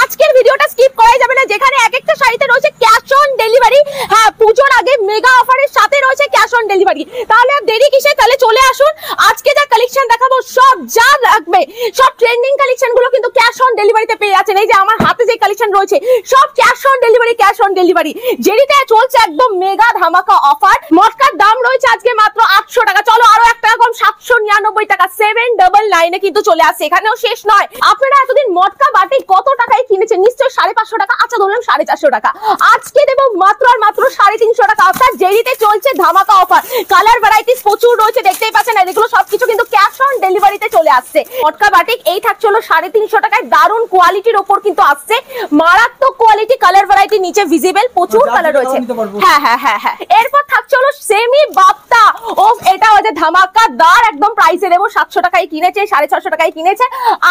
আজকের ভিডিওটা স্কিপ করাই যাবে না, যেখানে এক একটা শাড়িতে রয়েছে ক্যাশ অন ডেলিভারি। হ্যাঁ, পুজোর আগে মেগা অফারের সাথে রয়েছে ক্যাশ অন ডেলিভারি। তাহলে আর দেরি কিসে, তাহলে চলে আসুন। আজকে যা কালেকশন দেখাবো সব যা লাগবে, সব ট্রেন্ডিং কালেকশন গুলো কিন্তু ক্যাশ অন ডেলিভারিতে পেয়ে যাচ্ছেন। এই যে আমার হাতে যে কালেকশন রয়েছে সব cash on delivery, cash on delivery. যেটিতে চলছে একদম মেগা ধামাকা অফার। মটকার দাম রয়েছে আজকে মাত্র 800 টাকা। চলো আরো 1 টাকা কম, 799 টাকা, 799 এ কিন্তু চলে আসছে। এখানেও শেষ নয়। আপনারা এতদিন মটকা বাটি কত টাকায় কিনেছেন? নিশ্চয়ই 550 টাকা। আচ্ছা ধরলাম 450 টাকা। আজকে দেবো মাত্র আর মাত্র 350 টাকা অফার। যেটিতে চলছে ধামাকা অফার। কালার ভ্যারাইটিস প্রচুর রয়েছে, দেখতেই পাচ্ছেন। এগুলো সবকিছু কিন্তু ক্যাশ অন ডেলিভারিতে চলে আসছে। মটকা বাটিক এই থাকছে হলো 350 টাকায়। দারুণ কোয়ালিটির ওপর কিন্তু আসছে, মারাত্মক কোয়ালিটি। কালার ভ্যারাইটি নিচে ভিজিবল, প্রচুর কালার রয়েছে। হ্যাঁ হ্যাঁ হ্যাঁ হ্যাঁ। এরপর থাকছে হলো সেমি বাপ্তা। ও এটা হচ্ছে ধামাকাদার একদম প্রাইসে দেবো। 700 টাকায় কিনেছে, 650 টাকায় কিনেছে,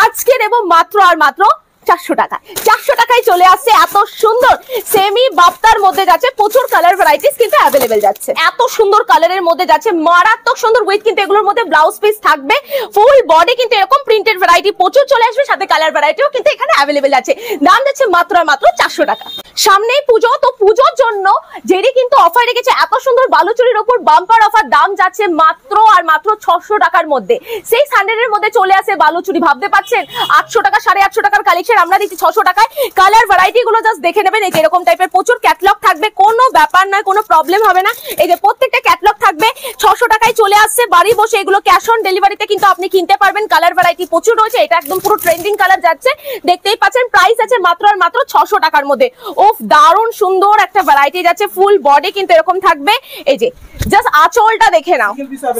আজকে দেবো মাত্র আর মাত্র 400 টাকা। 400 টাকায় চলে আসছে এত সুন্দর সেমি বাপ্তার মধ্যে যাচ্ছে। প্রচুর কালার ভ্যারাইটিস কিন্তু অ্যাভেলেবেল যাচ্ছে। এত সুন্দর কালারের মধ্যে যাচ্ছে, মারাত্মক সুন্দর উইথ কিন্তু এগুলোর মধ্যে ব্লাউজ পিস থাকবে। ফুল বডি কিন্তু এরকম প্রিন্টেড ভ্যারাইটি প্রচুর চলে আসবে, সাথে কালার ভ্যারাইটিও কিন্তু এখানে অ্যাভেলেবেল আছে। দাম যাচ্ছে মাত্র আর মাত্র 400 টাকা। সামনেই পুজো, তো পুজোর জন্য যেটি কিন্তু অফার রেখেছে এত সুন্দর বালুচুরির উপর বাম্পার অফার। দাম যাচ্ছে মাত্র আর মাত্র 600 টাকার মধ্যে। সেই 100 এর মধ্যে চলে আসে বালুচুরি। ভাবতে পারছেন 800 টাকা 850 টাকার কালেকশন আমরা দিচ্ছি 600 টাকায়। কালার ভ্যারাইটি গুলো জাস্ট দেখে নেবেন। এই যে এরকম টাইপের প্রচুর ক্যাটালগ থাকবে, কোনো ব্যাপার নয়, কোনো প্রবলেম হবে না। এই যে প্রত্যেকটা ক্যাটালগ থাকবে 600 টাকায় চলে আসছে। বাড়ি বসে এগুলো ক্যাশ অন ডেলিভারিতে কিন্তু আপনি কিনতে পারবেন। কালার ভ্যারাইটি প্রচুর রয়েছে। এটা একদম পুরো ট্রেন্ডিং কালার যাচ্ছে, দেখতেই পাচ্ছেন। প্রাইস আছে মাত্র আর মাত্র 600 টাকার মধ্যে। ওফ, দারুণ সুন্দর একটা ভ্যারাইটি যাচ্ছে। ফুল বডি কিন্তু এরকম থাকবে। এই যে জাস্ট আঁচলটা দেখে নাও,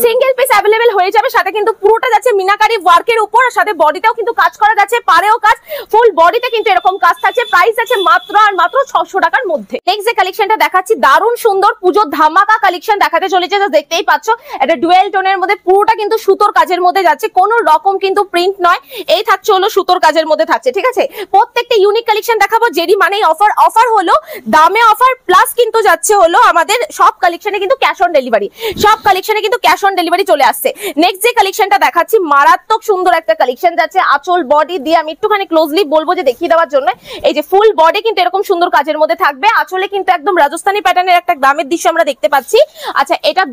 সিঙ্গেল পিস অ্যাভেলেবেল হয়ে যাবে। সাথে কিন্তু পুরোটা যাচ্ছে মিনাকারি ওয়ার্কের উপর, সাথে বডিটাও কিন্তু কাজ করা যাচ্ছে, পারেও কাজ। ফুল বডিতে কিন্তু এরকম কাজ থাকছে। প্রাইস আছে মাত্র আর মাত্র 600 টাকার মধ্যে। নেক্সট যে কালেকশনটা দেখাচ্ছি দারুণ সুন্দর পুজোর ধামাকা কালেকশন দেখাতে চলেছে। দেখতেই পাচ্ছ এটা ডুয়েল টোনের মধ্যে, পুরোটা কিন্তু সুতোর কাজের মধ্যে যাচ্ছে, কোনো রকম কিন্তু প্রিন্ট নয়। এই থাকছে হলো সুতোর কাজের মধ্যে থাকছে, ঠিক আছে। প্রত্যেকটা ইউনিক কালেকশন দেখাবো। যেটি মানেই অফার। অফার হলো দামে অফার, প্লাস কিন্তু যাচ্ছে হলো আমাদের সব কালেকশনে কিন্তু ক্যাশ অন ডেলিভারি। সব কালেকশনে কিন্তু ক্যাশ অন ডেলিভারি চলে আসছে। নেক্সট যে কালেকশনটা দেখাচ্ছি মারাত্মক সুন্দর একটা কালেকশন যাচ্ছে। আঁচল বডি দিয়ে আমি একটুখানি ক্লোজলি বলবো যে দেখিয়ে দেওয়ার জন্য। এই যে ফুল বডি কিন্তু এরকম সুন্দর কাজের মধ্যে থাকবে। আঁচলে কিন্তু একদম রাজস্থানী প্যাটার্নের একটা গ্রামের দৃশ্য আমরা দেখতে পাচ্ছি। আচ্ছা, এটার